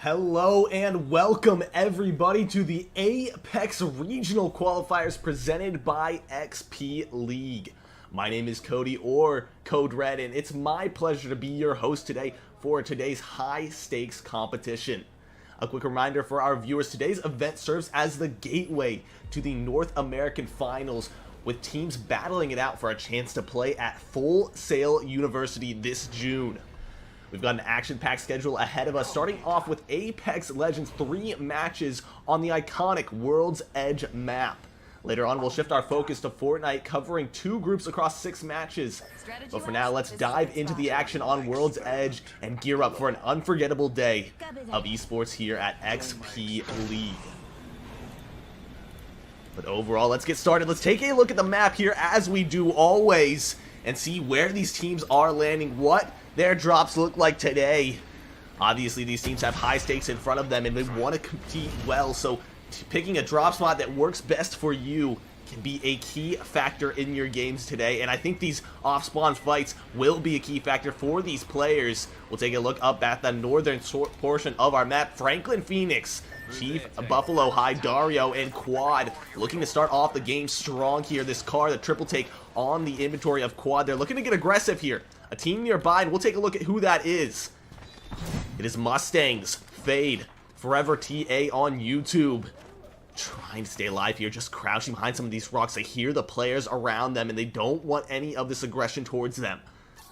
Hello and welcome everybody to the Apex Regional Qualifiers presented by XP League. My name is Cody, or Code Red, and it's my pleasure to be your host today for today's high stakes competition. A quick reminder for our viewers, today's event serves as the gateway to the North American Finals, with teams battling it out for a chance to play at Full Sail University this June. We've got an action-packed schedule ahead of us, starting off with Apex Legends 3 matches on the iconic World's Edge map. Later on, we'll shift our focus to Fortnite, covering 2 groups across 6 matches. But for now, let's dive into the action on World's Edge and gear up for an unforgettable day of esports here at XP League. But overall, let's get started. Let's take a look at the map here, as we do always, and see where these teams are landing, what their drops look like today. Obviously, these teams have high stakes in front of them and they want to compete well, so picking a drop spot that works best for you can be a key factor in your games today, and I think these off-spawn fights will be a key factor for these players. We'll take a look up at the northern portion of our map. Franklin Phoenix, Chief, Buffalo High, Dario, and Quad looking to start off the game strong here. This car, the triple take on the inventory of Quad. They're looking to get aggressive here. A team nearby, and we'll take a look at who that is. It is Mustangs, Fade, Forever TA on YouTube. Trying to stay alive here, just crouching behind some of these rocks. They hear the players around them, and they don't want any of this aggression towards them.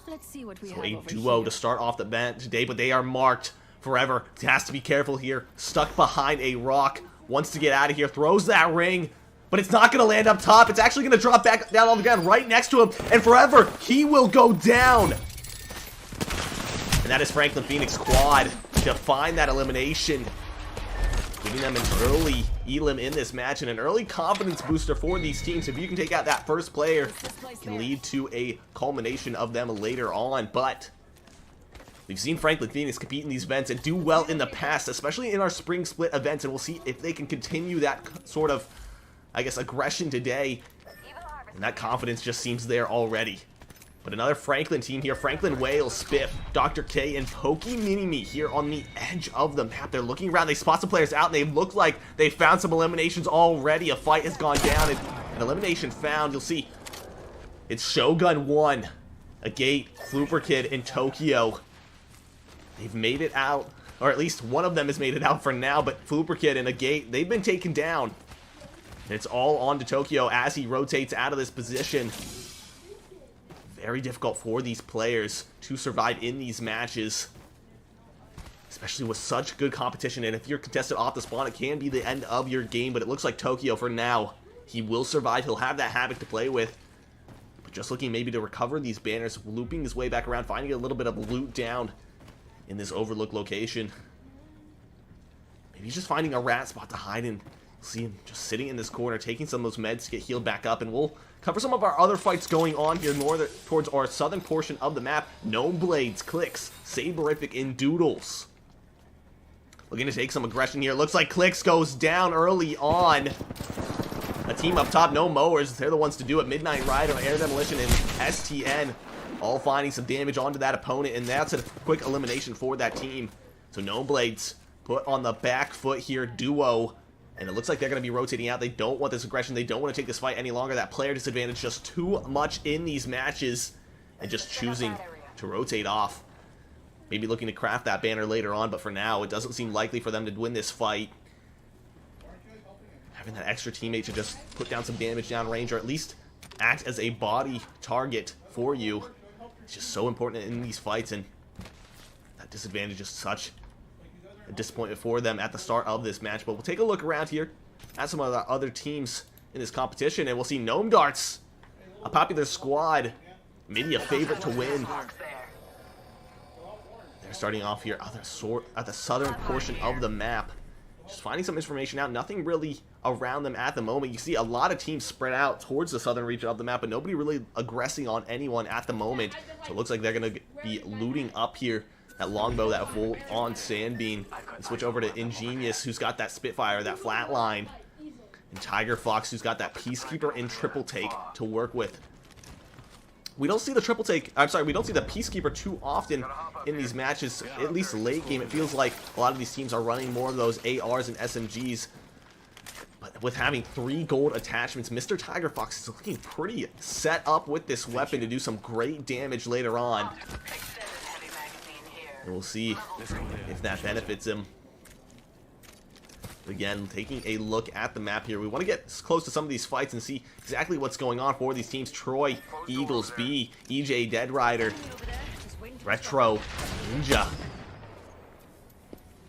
Let's see what we So have a over duo here. to start off the event today, but they are marked. Forever has to be careful here. Stuck behind a rock. Wants to get out of here. Throws that ring. But it's not going to land up top. It's actually going to drop back down on the ground right next to him. And Forever, he will go down. And that is Franklin Phoenix Quad to find that elimination, giving them an early elim in this match and an early confidence booster for these teams. If you can take out that first player, it can lead to a culmination of them later on. But we've seen Franklin Phoenix compete in these events and do well in the past, especially in our spring split events, and we'll see if they can continue that sort of, I guess, aggression today. And that confidence just seems there already. But another Franklin team here. Franklin Whale, Spiff, Dr. K, and Pokey Mini-Me here on the edge of the map. They're looking around. They spot some players out, and they look like they found some eliminations already. A fight has gone down, and an elimination found. You'll see it's Shogun 1, a Gate, Flooper Kid, and Tokyo. They've made it out, or at least one of them has made it out for now, but Flooper Kid and a Gate, they've been taken down. And it's all on to Tokyo as he rotates out of this position. Very difficult for these players to survive in these matches, especially with such good competition. And if you're contested off the spawn, it can be the end of your game, but it looks like Tokyo, for now, he will survive. He'll have that Havoc to play with, but just looking maybe to recover these banners, looping his way back around, finding a little bit of loot down in this overlook location. Maybe he's just finding a rat spot to hide in. See him just sitting in this corner, taking some of those meds to get healed back up, and we'll cover some of our other fights going on here towards our southern portion of the map. Gnome Blades, Clicks, Saberific, and Doodles looking to take some aggression here. Looks like Clicks goes down early on. A team up top, no mowers, they're the ones to do it. Midnight Rider, Air Demolition, and STN all finding some damage onto that opponent, and that's a quick elimination for that team. So Gnome Blades put on the back foot here, duo. And it looks like they're going to be rotating out. They don't want this aggression. They don't want to take this fight any longer. That player disadvantage just too much in these matches. And just choosing to rotate off. Maybe looking to craft that banner later on. But for now, it doesn't seem likely for them to win this fight. Having that extra teammate to just put down some damage downrange, or at least act as a body target for you, it's just so important in these fights. And that disadvantage is such a disappointment for them at the start of this match. But we'll take a look around here at some of the other teams in this competition, and we'll see Gnome Darts, a popular squad, maybe a favorite to win. They're starting off here at the southern portion of the map, just finding some information out. Nothing really around them at the moment. You see a lot of teams spread out towards the southern region of the map, but nobody really aggressing on anyone at the moment. So it looks like they're going to be looting up here at Longbow, that Volt on Sandbeam, and switch over to Ingenious, who's got that Spitfire, that Flatline, and Tiger Fox, who's got that Peacekeeper and Triple Take to work with. We don't see the triple take, I'm sorry, we don't see the Peacekeeper too often in these matches, at least late game. It feels like a lot of these teams are running more of those ARs and SMGs. But with having 3 gold attachments, Mr. Tiger Fox is looking pretty set up with this weapon to do some great damage later on. And we'll see if that benefits him. Again, taking a look at the map here, we want to get close to some of these fights and see exactly what's going on for these teams. Troy, Eagles, B, EJ, Dead Rider, Retro, Ninja.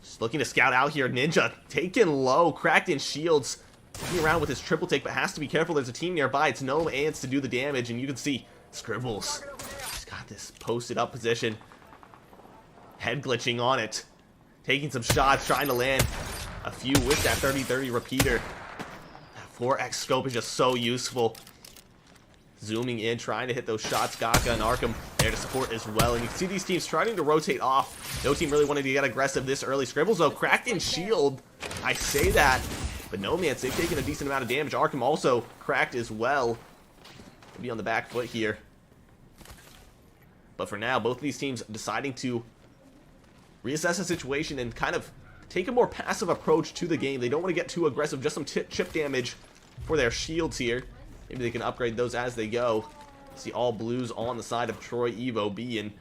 Just looking to scout out here. Ninja taken low, cracked in shields, looking around with his triple take, but has to be careful. There's a team nearby. It's Gnome Ants to do the damage, and you can see Scribbles. He's got this posted up position, head glitching on it, taking some shots, trying to land a few with that 30-30 repeater. That 4x scope is just so useful. Zooming in, trying to hit those shots. Gaka and Arkham there to support as well. And you can see these teams trying to rotate off. No team really wanted to get aggressive this early. Scribbles, though, cracked in shield. I say that, but no, man, they've taken a decent amount of damage. Arkham also cracked as well. He'll be on the back foot here. But for now, both of these teams deciding to reassess the situation and kind of take a more passive approach to the game. They don't want to get too aggressive, just some chip damage for their shields here. Maybe they can upgrade those as they go. See all blues on the side of Troy, Evo, B, and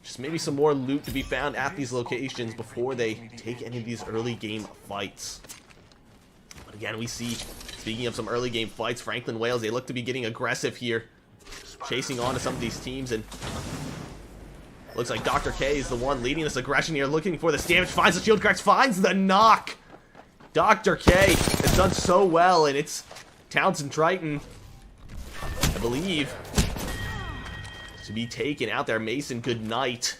just maybe some more loot to be found at these locations before they take any of these early game fights. But again, we see, speaking of some early game fights, Franklin Wales, they look to be getting aggressive here, chasing on to some of these teams, and looks like Dr. K is the one leading this aggression here, looking for this damage, finds the shield cracks, finds the knock. Dr. K has done so well, and it's Townsend Triton, I believe, to be taken out there. Mason, good night.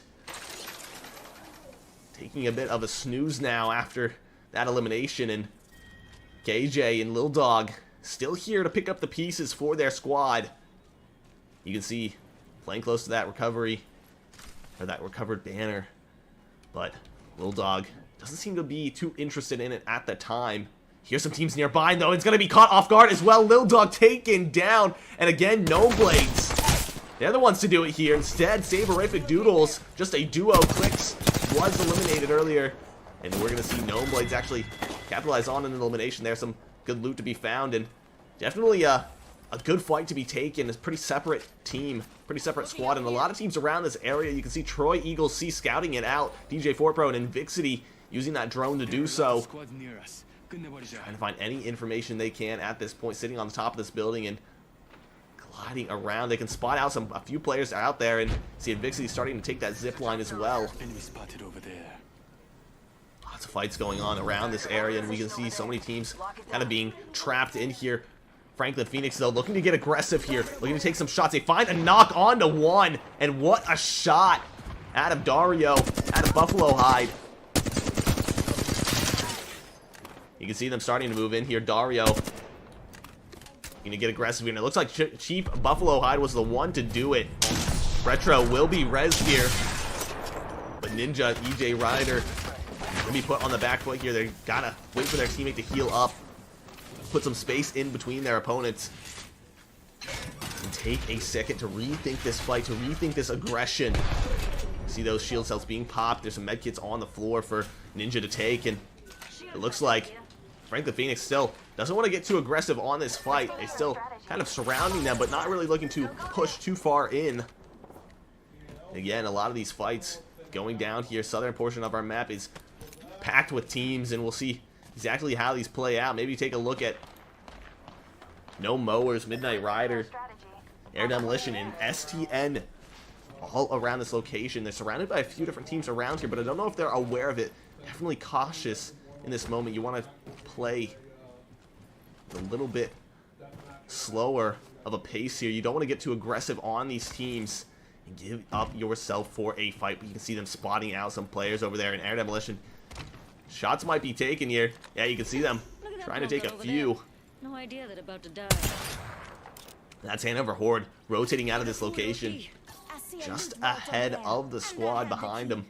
Taking a bit of a snooze now after that elimination, and KJ and Lil Dog still here to pick up the pieces for their squad. You can see playing close to that recovery, or that recovered banner, but Lil Dog doesn't seem to be too interested in it at the time. Here's some teams nearby, though. It's going to be caught off guard as well. Lil Dog taken down, and again, Gnome Blades. They're the ones to do it here. Instead, Saberific Doodles, just a duo. Clicks was eliminated earlier, and we're going to see Gnome Blades actually capitalize on an elimination. There's some good loot to be found, and definitely a good fight to be taken. It's a pretty separate team, pretty separate squad, and a lot of teams around this area. You can see Troy, Eagles, C scouting it out. DJ 4Pro and Invixity using that drone to do so. Trying to find any information they can at this point, sitting on the top of this building and gliding around. They can spot out a few players out there, and see Invixity starting to take that zip line as well. Lots of fights going on around this area, and we can see so many teams kind of being trapped in here. Franklin Phoenix, though, looking to get aggressive here, looking to take some shots. They find a knock onto one, and what a shot out of Dario, out of Buffalo Hide. You can see them starting to move in here. Dario going to get aggressive, and it looks like Chief Buffalo Hide was the one to do it. Retro will be rezzed here, but Ninja, EJ Rider, going to be put on the back foot here. They gotta wait for their teammate to heal up, put some space in between their opponents, and take a second to rethink this fight, to rethink this aggression. See those shield cells being popped. There's some medkits on the floor for Ninja to take, and it looks like Franklin Phoenix still doesn't want to get too aggressive on this fight. They're still kind of surrounding them, but not really looking to push too far in. Again, a lot of these fights going down here. Southern portion of our map is packed with teams, and we'll see exactly how these play out. Maybe take a look at No Mowers, Midnight Rider, Air Demolition, and STN all around this location. They're surrounded by a few different teams around here, but I don't know if they're aware of it. Definitely cautious in this moment. You want to play a little bit slower of a pace here. You don't want to get too aggressive on these teams and give up yourself for a fight. But you can see them spotting out some players over there in Air Demolition. Shots might be taken here. Yeah, you can see them trying to take a few. No idea that about to die. That's Hanover Horde rotating out of this location, just ahead of the squad behind them.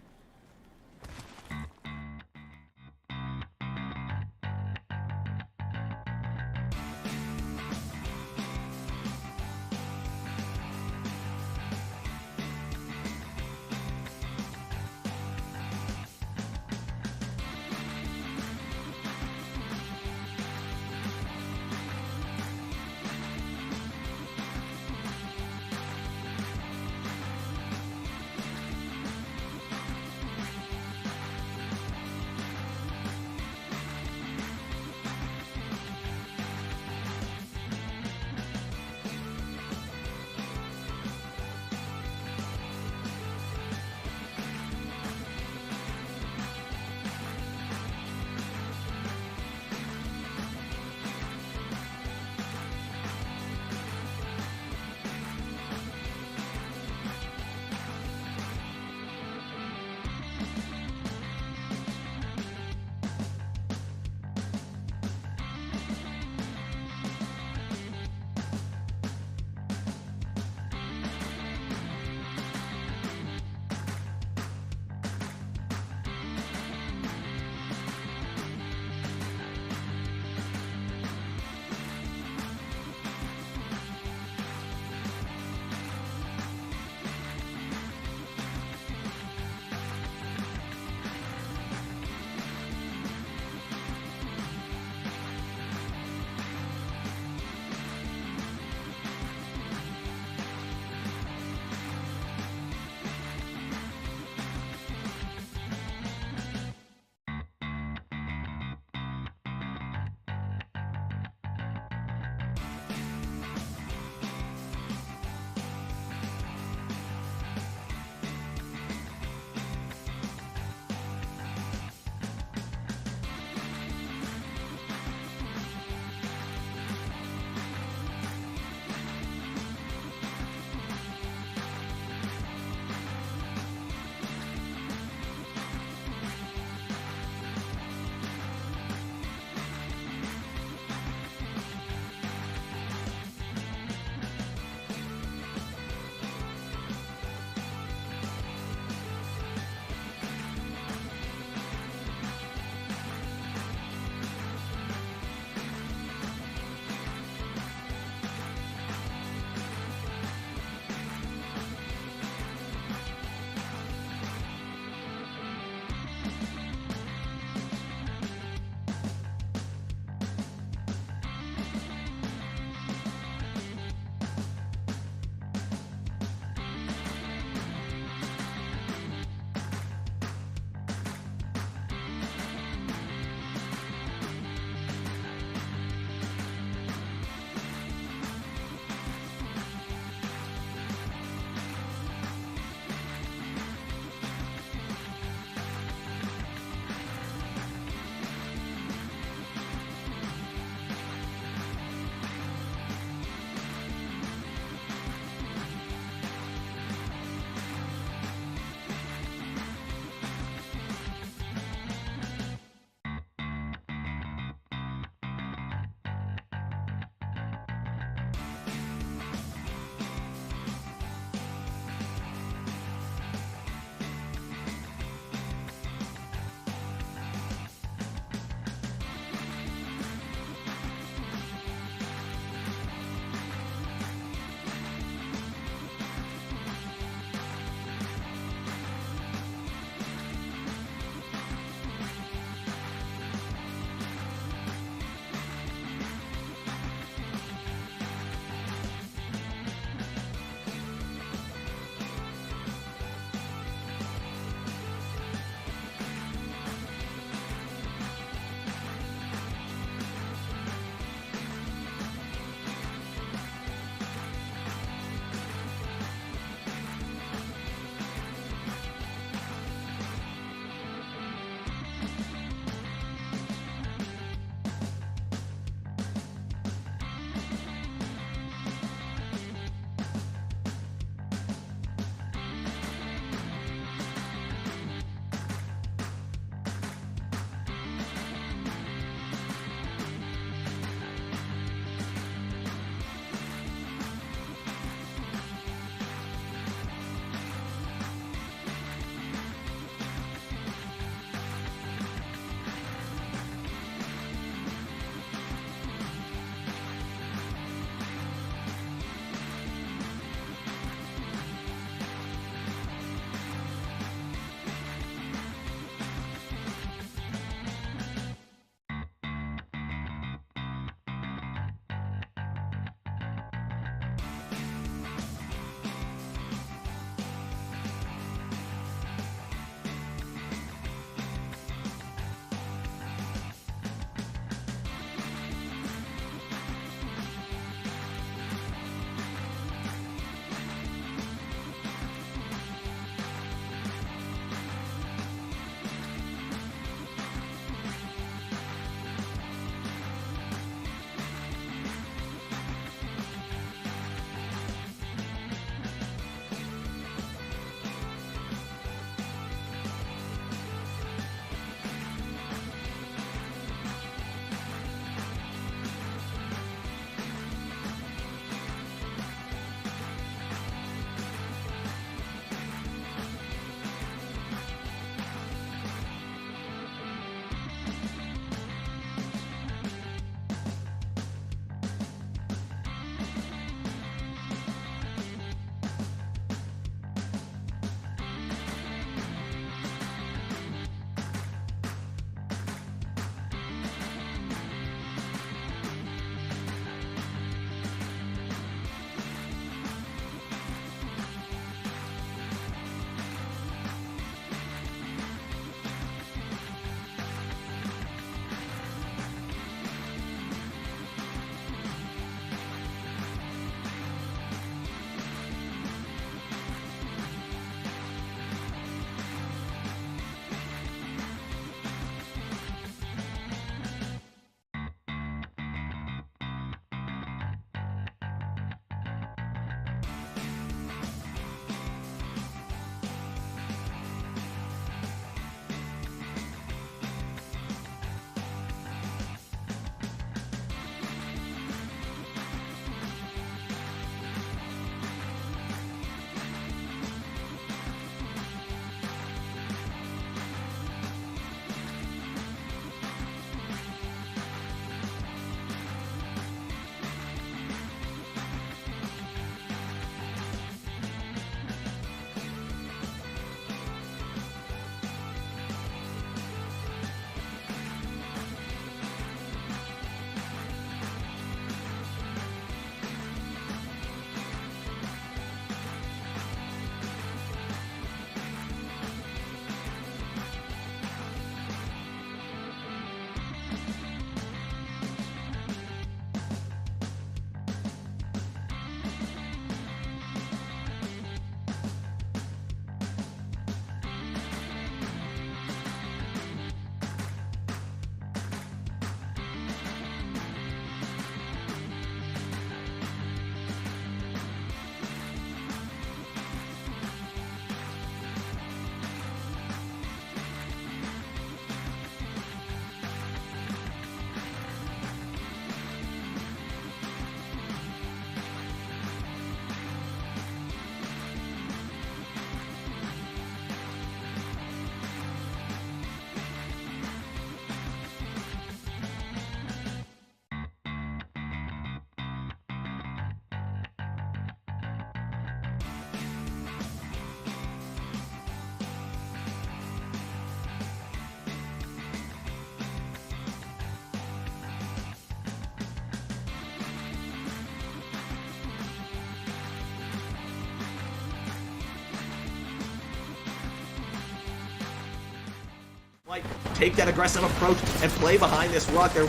Like, take that aggressive approach and play behind this rock. They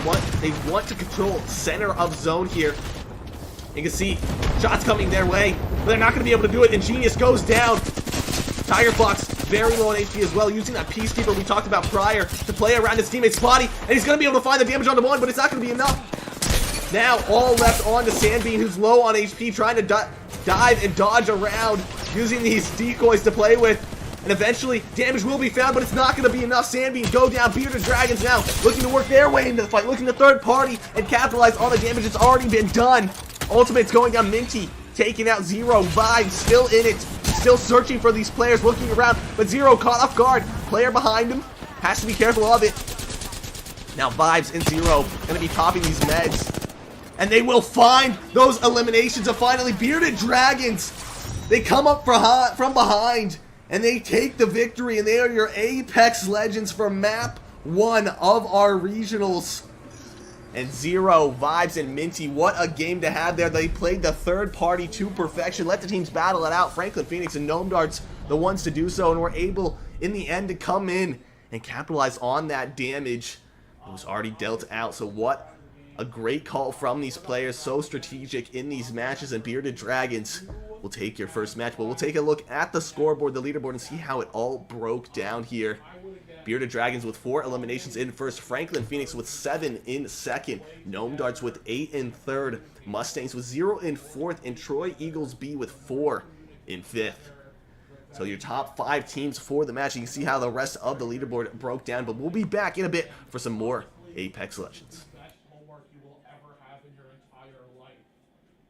want to control center of zone here. You can see shots coming their way, but they're not going to be able to do it. Ingenious goes down. Tiger Fox very low on HP as well, using that Peacekeeper we talked about prior to play around his teammate's body, and he's going to be able to find the damage on the one, but it's not going to be enough. Now all left on to Sandbean, who's low on HP, trying to dive and dodge around, using these decoys to play with. And eventually, damage will be found, but it's not going to be enough. Sandbean go down. Bearded Dragons now looking to work their way into the fight, looking to third party and capitalize on the damage that's already been done. Ultimate's going down. Minty taking out Zero. Vibe still in it, still searching for these players, looking around, but Zero caught off guard. Player behind him has to be careful of it. Now Vibes and Zero going to be popping these meds, and they will find those eliminations. And finally, Bearded Dragons, they come up from behind, and they take the victory, and they are your Apex Legends for map 1 of our regionals. And Zero, Vibes, and Minty, what a game to have there. They played the third party to perfection, let the teams battle it out. Franklin Phoenix and Gnome Darts, the ones to do so, and were able, in the end, to come in and capitalize on that damage. It was already dealt out, so what a great call from these players, so strategic in these matches. And Bearded Dragons will take your first match, but we'll take a look at the scoreboard, the leaderboard, and see how it all broke down here. Bearded Dragons with 4 eliminations in first, Franklin Phoenix with 7 in second, Gnome Darts with 8 in third, Mustangs with 0 in fourth, and Troy Eagles B with 4 in fifth. So your top 5 teams for the match. You can see how the rest of the leaderboard broke down, but we'll be back in a bit for some more Apex Legends. Best homework you will ever have in your entire life.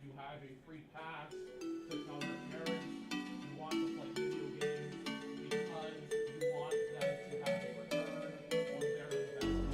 You have a free pass to tell your parents you want to play video games because you want them to have a return on their investment.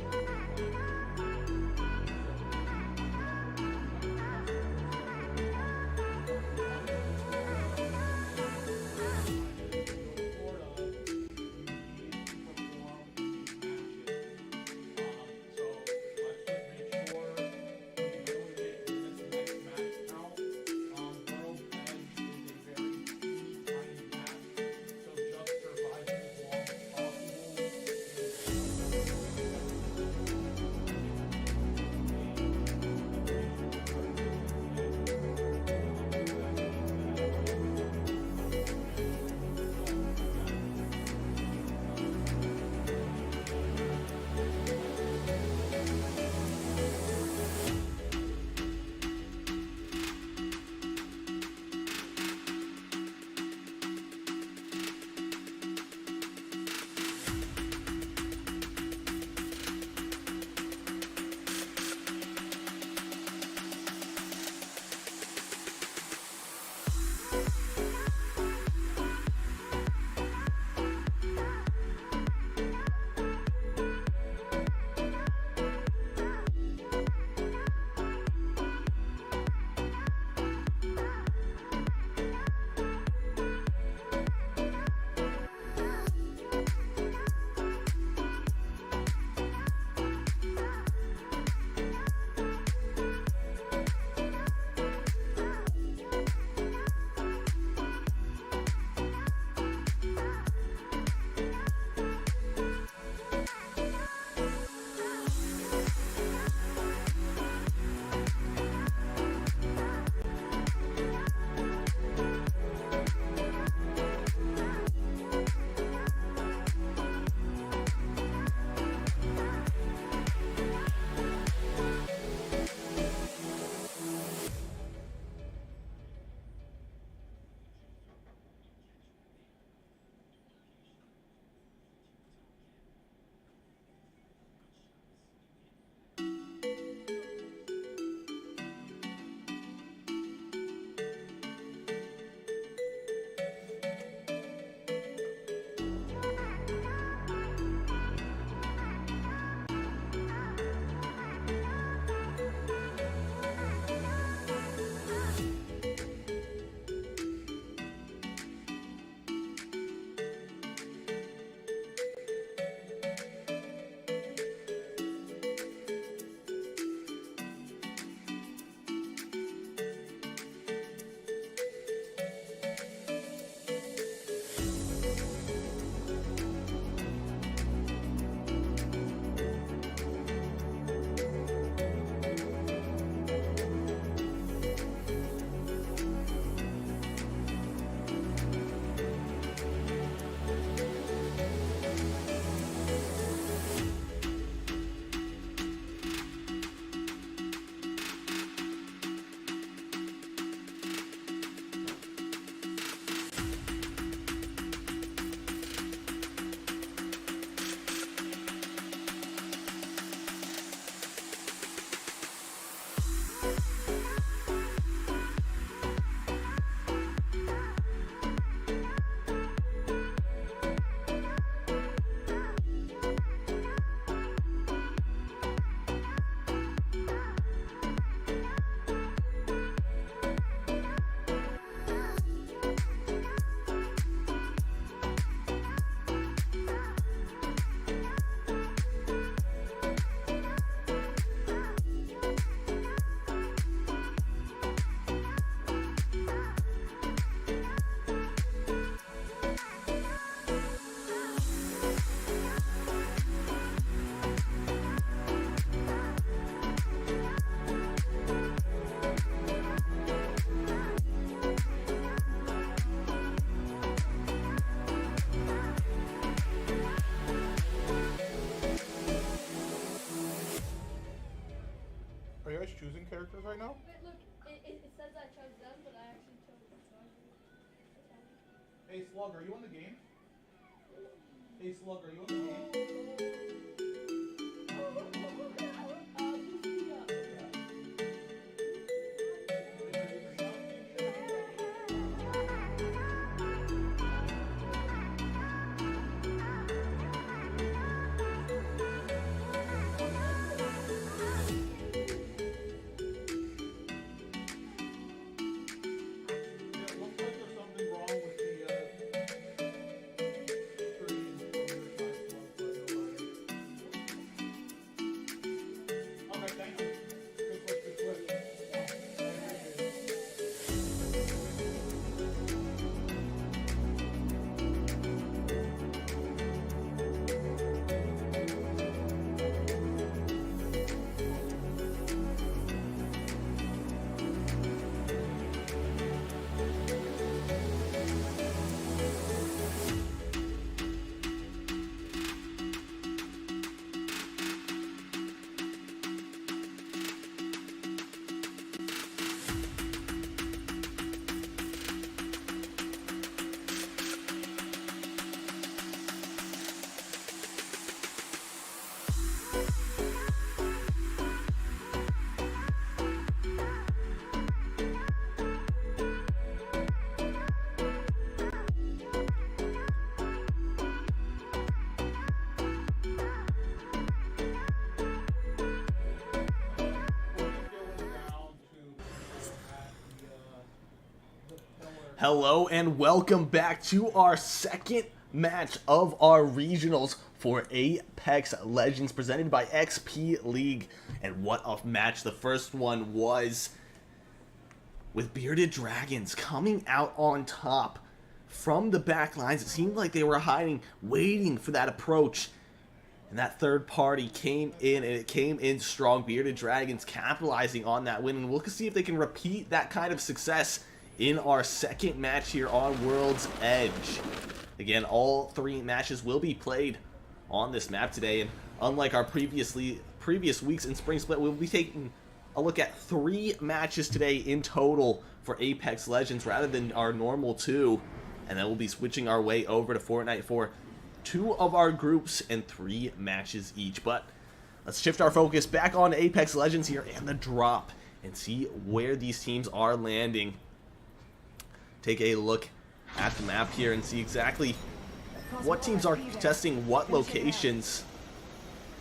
Slug, are you in the game? Hey, Slug, are you in the game? Hello and welcome back to our second match of our regionals for Apex Legends presented by XP League. And what a match the first one was, with Bearded Dragons coming out on top from the back lines. It seemed like they were hiding, waiting for that approach. And that third party came in, and it came in strong. Bearded Dragons capitalizing on that win, and we'll see if they can repeat that kind of success in our second match here on World's Edge. Again, all three matches will be played on this map today, and unlike our previous weeks in Spring Split, we'll be taking a look at 3 matches today in total for Apex Legends rather than our normal 2, and then we'll be switching our way over to Fortnite for 2 of our groups and 3 matches each. But let's shift our focus back on Apex Legends here and the drop and see where these teams are landing. Take a look at the map here and see exactly what teams are contesting what locations.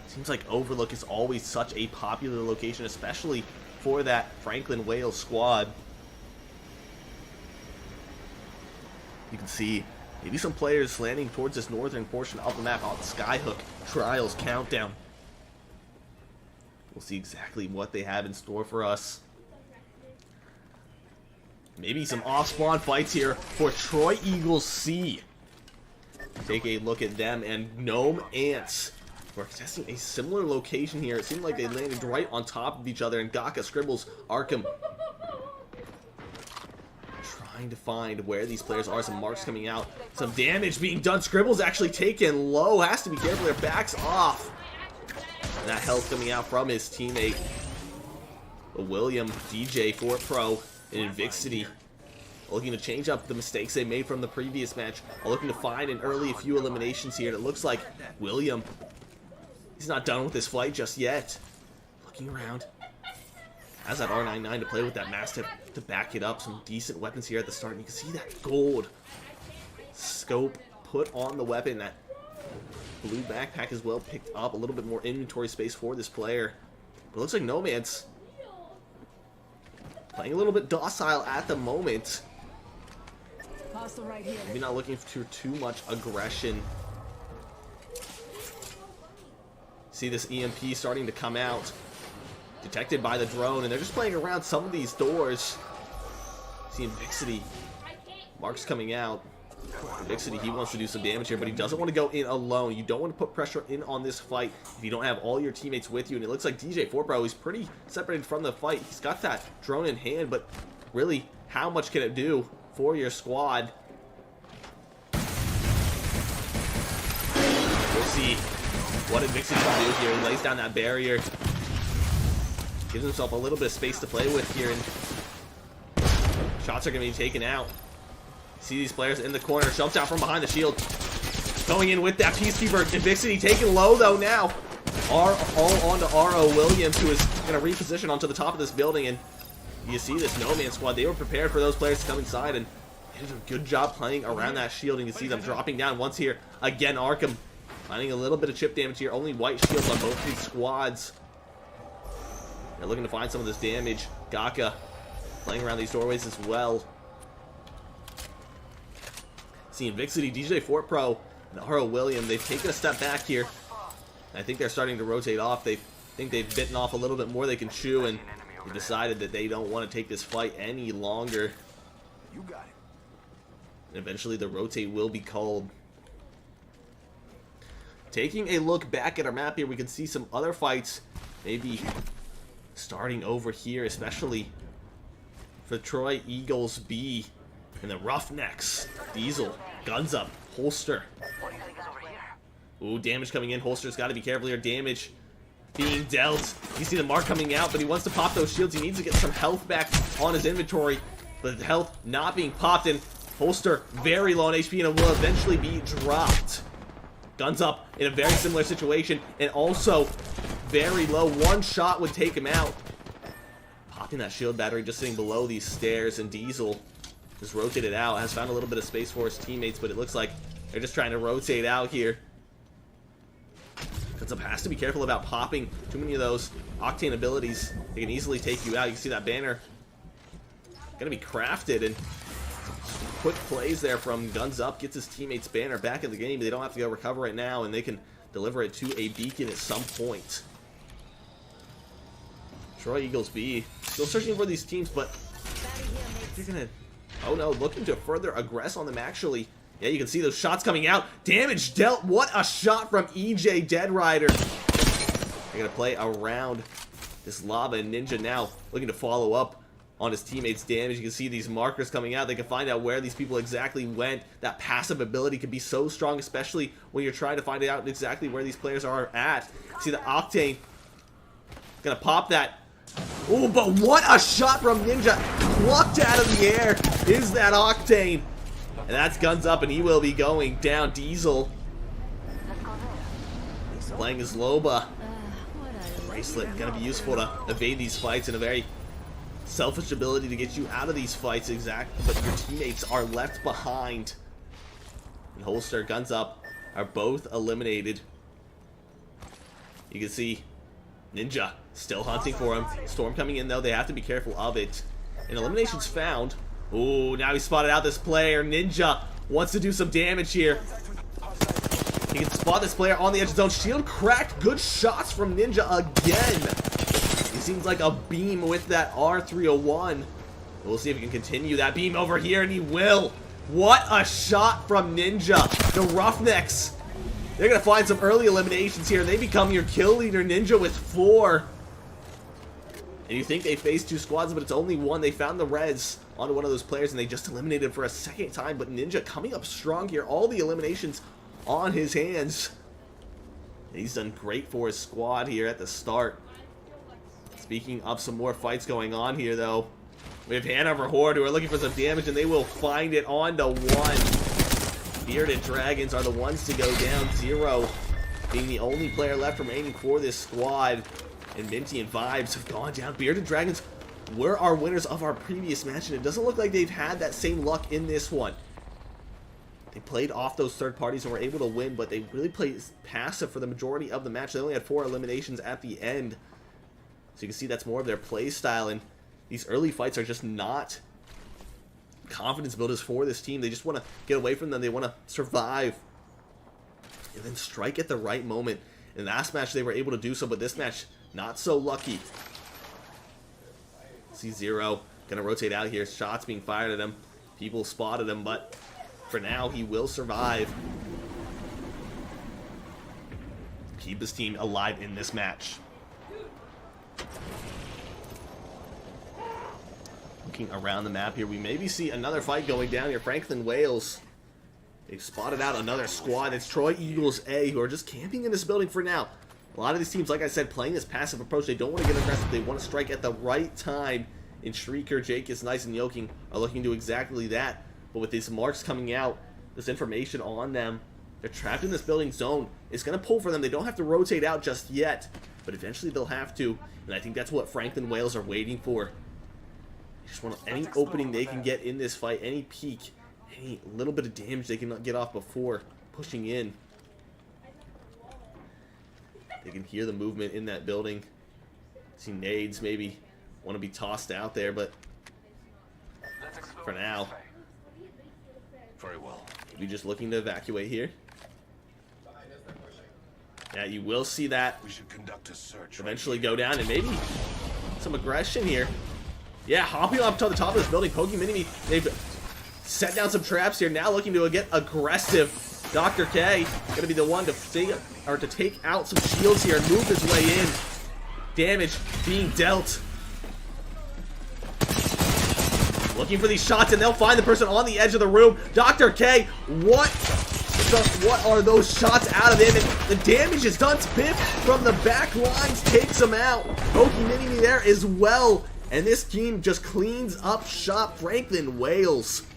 Seems like Overlook is always such a popular location, especially for that Franklin Wales squad. You can see maybe some players landing towards this northern portion of the map on Skyhook Trials Countdown. We'll see exactly what they have in store for us. Maybe some off-spawn fights here for Troy Eagles C. Take a look at them, and Gnome Ants. We're testing a similar location here. It seemed like they landed right on top of each other, and Gaka Scribbles Arkham trying to find where these players are. Some marks coming out, some damage being done. Scribbles actually taken low. Has to be careful there. Backs off. And that health coming out from his teammate, William DJ for Pro. And Invixity looking to change up the mistakes they made from the previous match, looking to find an early few eliminations here. And it looks like William, he's not done with his flight just yet. Looking around, has that R99 to play with, that Mastiff to back it up. Some decent weapons here at the start, and you can see that gold scope put on the weapon. That blue backpack as well picked up a little bit more inventory space for this player. But it looks like Nomad's playing a little bit docile at the moment. Right here. Maybe not looking for too much aggression. See this EMP starting to come out. Detected by the drone, and they're just playing around some of these doors. See Invixity. Mark's coming out. Invixity, he wants to do some damage here, but he doesn't want to go in alone. You don't want to put pressure in on this fight if you don't have all your teammates with you. And it looks like DJ 4Pro is pretty separated from the fight. He's got that drone in hand, but really, how much can it do for your squad? We'll see what Invixity can do here. He lays down that barrier. Gives himself a little bit of space to play with here, and shots are going to be taken out. See these players in the corner, jumps out from behind the shield. Going in with that Peacekeeper. Invixity taken low though now. All onto R.O. Williams, who is going to reposition onto the top of this building. And you see this No Man squad. They were prepared for those players to come inside, and they did a good job playing around that shield. And you see them dropping down once here. Again, Arkham finding a little bit of chip damage here. Only white shields on both these squads. They're looking to find some of this damage. Gaka playing around these doorways as well. See Invixity, DJ Fort Pro, and R.O. William, they've taken a step back here. I think they're starting to rotate off. They think they've bitten off a little bit more they can chew, and they decided that they don't want to take this fight any longer. You got it. And eventually the rotate will be called. Taking a look back at our map here, we can see some other fights maybe starting over here, especially for Troy Eagles B and the Roughnecks. Diesel, guns up, Holster. Ooh, damage coming in. Holster's got to be careful here. Damage being dealt. You see the mark coming out, but he wants to pop those shields. He needs to get some health back on his inventory, but the health not being popped in. Holster very low on HP and will eventually be dropped. Guns up in a very similar situation, and also very low. One shot would take him out. Popping that shield battery just sitting below these stairs, and Diesel just rotated out. Has found a little bit of space for his teammates, but it looks like they're just trying to rotate out here. Guns up has to be careful about popping too many of those Octane abilities. They can easily take you out. You can see that banner gonna be crafted, and quick plays there from Guns Up gets his teammates' banner back in the game. They don't have to go recover it now, and they can deliver it to a beacon at some point. Troy Eagles B still searching for these teams, but they're gonna, oh no, looking to further aggress on them actually. Yeah, you can see those shots coming out. Damage dealt. What a shot from EJ Dead Rider. They're gonna play around this Lava Ninja now, looking to follow up on his teammates' damage. You can see these markers coming out. They can find out where these people exactly went. That passive ability can be so strong, especially when you're trying to find out exactly where these players are at. See the Octane gonna pop that. Oh, but what a shot from Ninja. Plucked out of the air is that Octane. And that's Guns Up, and he will be going down. Diesel playing his Loba. Bracelet gonna be useful to evade these fights, and a very selfish ability to get you out of these fights, but your teammates are left behind. And Holster, Guns Up are both eliminated. You can see Ninja still hunting for him. Storm coming in though, they have to be careful of it. And elimination's found. Ooh, now he spotted out this player. Ninja wants to do some damage here. He can spot this player on the edge of his own. Shield cracked. Good shots from Ninja again. He seems like a beam with that R301. We'll see if he can continue that beam over here, and he will. What a shot from Ninja. The Roughnecks, they're going to find some early eliminations here. They become your kill leader. Ninja with 4. And you think they faced 2 squads, but it's only 1. They found the res onto one of those players, and they just eliminated for a second time. But Ninja coming up strong here. All the eliminations on his hands. He's done great for his squad here at the start. Speaking of some more fights going on here, though, we have Hanover Horde who are looking for some damage, and they will find it on to 1. Bearded Dragons are the ones to go down. 0 being the only player left remaining for this squad. And Minty and Vibes have gone down. Bearded Dragons were our winners of our previous match, and it doesn't look like they've had that same luck in this one. They played off those third parties and were able to win, but they really played passive for the majority of the match. They only had 4 eliminations at the end. So you can see that's more of their play style, and these early fights are just not confidence builders for this team. They just want to get away from them. They want to survive and then strike at the right moment. In the last match, they were able to do so, but this match, not so lucky. See 0 gonna rotate out here. Shots being fired at him. People spotted him, but for now, he will survive. Keep his team alive in this match. Looking around the map here, we maybe see another fight going down here. Franklin, Wales. They've spotted out another squad. It's Troy Eagles A, who are just camping in this building for now. A lot of these teams, like I said, playing this passive approach. They don't want to get aggressive. They want to strike at the right time. And Shrieker, Jake is Nice, and Yoking are looking to do exactly that. But with these marks coming out, this information on them, they're trapped in this building zone. It's going to pull for them. They don't have to rotate out just yet, but eventually they'll have to. And I think that's what Franklin Wales are waiting for. They just want any opening they can get in this fight, any peek, any little bit of damage they can get off before pushing in. They can hear the movement in that building. See nades maybe want to be tossed out there, but for now, very well. we're just looking to evacuate here. Yeah, you will see that We should conduct a search. eventually go down, and maybe some aggression here. Yeah, hopping up to the top of this building, poking mini-me. They've set down some traps here. Now looking to get aggressive. Dr. K gonna be the one to take out some shields here and move his way in. Damage being dealt. Looking for these shots, and they'll find the person on the edge of the room. Dr. K, what are those shots out of him? And the damage is done. Spiff from the back lines takes him out. Poking mini-me there as well. And this team just cleans up shop. Franklin Wales.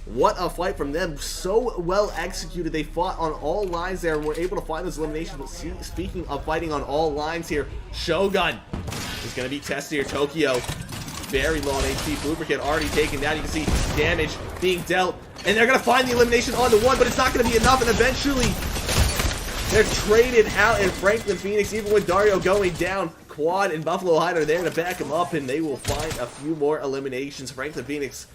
What a fight from them. So well executed. They fought on all lines there and were able to find those eliminations. But speaking of fighting on all lines here, Shogun is going to be tested here. Tokyo, very low on HP. Lubricant already taken down. You can see damage being dealt. And they're going to find the elimination on the one, but it's not going to be enough. And eventually, they're traded out in Franklin Phoenix, even with Dario going down. Quad and Buffalo Hide are there to back him up, and they will find a few more eliminations. Franklin Phoenix,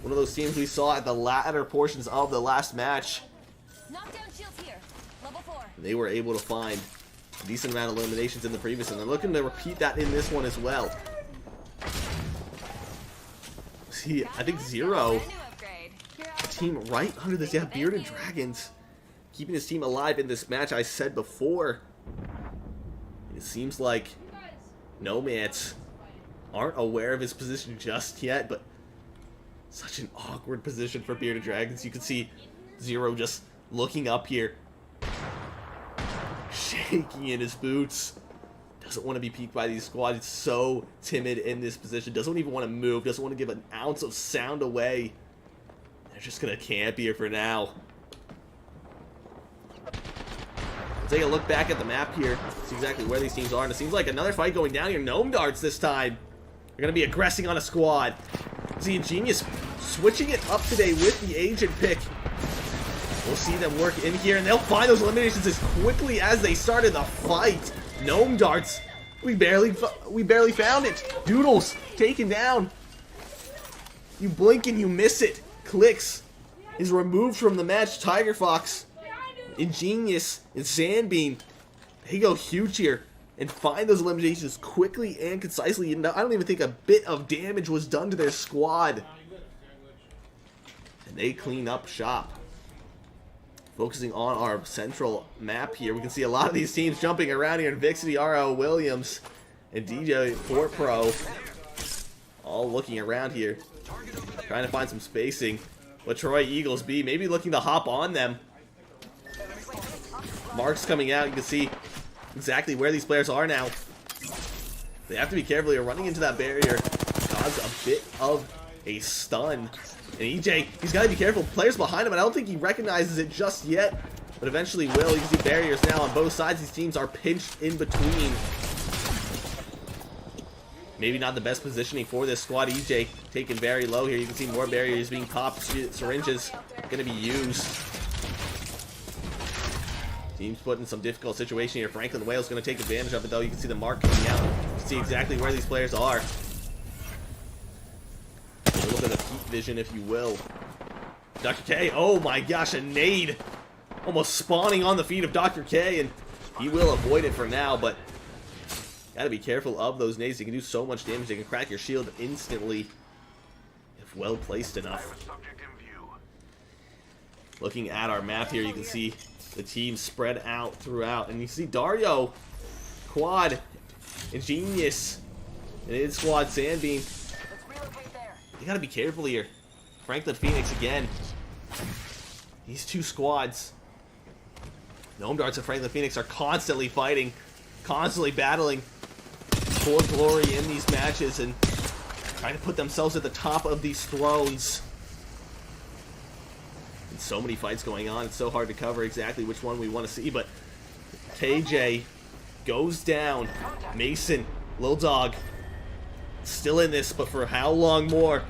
one of those teams we saw at the latter portions of the last match. Knockdown shields here. Level 4. They were able to find a decent amount of eliminations in the previous, and they're looking to repeat that in this one as well. See, I think Zero, team right under this, yeah, Bearded Dragons, keeping his team alive in this match. I said before, it seems like Nomads aren't aware of his position just yet, but such an awkward position for Bearded Dragons. You can see Zero just looking up here, shaking in his boots. Doesn't want to be peeked by these squads. It's so timid in this position. Doesn't even want to move. Doesn't want to give an ounce of sound away. They're just going to camp here for now. Take a look back at the map here, see exactly where these teams are, and it seems like another fight going down here. Gnome Darts this time. They're going to be aggressing on a squad. See, Ingenious switching it up today with the agent pick. We'll see them work in here, and they'll find those eliminations as quickly as they started the fight. Gnome Darts, we barely found it. Doodles taken down. You blink and you miss it. Clicks is removed from the match. Tiger Fox, Ingenious, and Sandbeam, they go huge here and find those eliminations quickly and concisely. And I don't even think a bit of damage was done to their squad. And they clean up shop. Focusing on our central map here, we can see a lot of these teams jumping around here. Vixity, R.O. Williams, and DJ Fort Pro all looking around here, trying to find some spacing. But Troy Eagles B maybe looking to hop on them. Marks coming out. You can see exactly where these players are now. They have to be careful here. Running into that barrier cause a bit of a stun. And EJ, he's got to be careful. Players behind him, and I don't think he recognizes it just yet. But eventually will. You can see barriers now on both sides. These teams are pinched in between. Maybe not the best positioning for this squad. EJ taken very low here. You can see more barriers being popped. Syringes going to be used. Team's put in some difficult situation here. Franklin Wales going to take advantage of it, though. You can see the mark coming out. You can see exactly where these players are. A little bit of heat vision, if you will. Dr. K, oh my gosh, a nade. Almost spawning on the feet of Dr. K, and he will avoid it for now, but gotta be careful of those nades. They can do so much damage. They can crack your shield instantly if well placed enough. Looking at our map here, you can see the teams spread out throughout, and you see Dario, Quad, Ingenious, and his squad Sandbeam. You gotta be careful here. Franklin Phoenix again. These two squads, Gnome Darts and Franklin Phoenix, are constantly fighting, constantly battling for glory in these matches and trying to put themselves at the top of these thrones. So many fights going on. It's so hard to cover exactly which one we want to see, but KJ goes down. Mason, Lil Dog, still in this, but for how long more?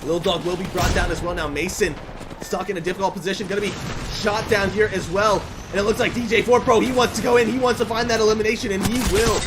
Lil Dog will be brought down as well now. Mason stuck in a difficult position, gonna be shot down here as well. And it looks like DJ4 Pro, he wants to go in, he wants to find that elimination, and he will.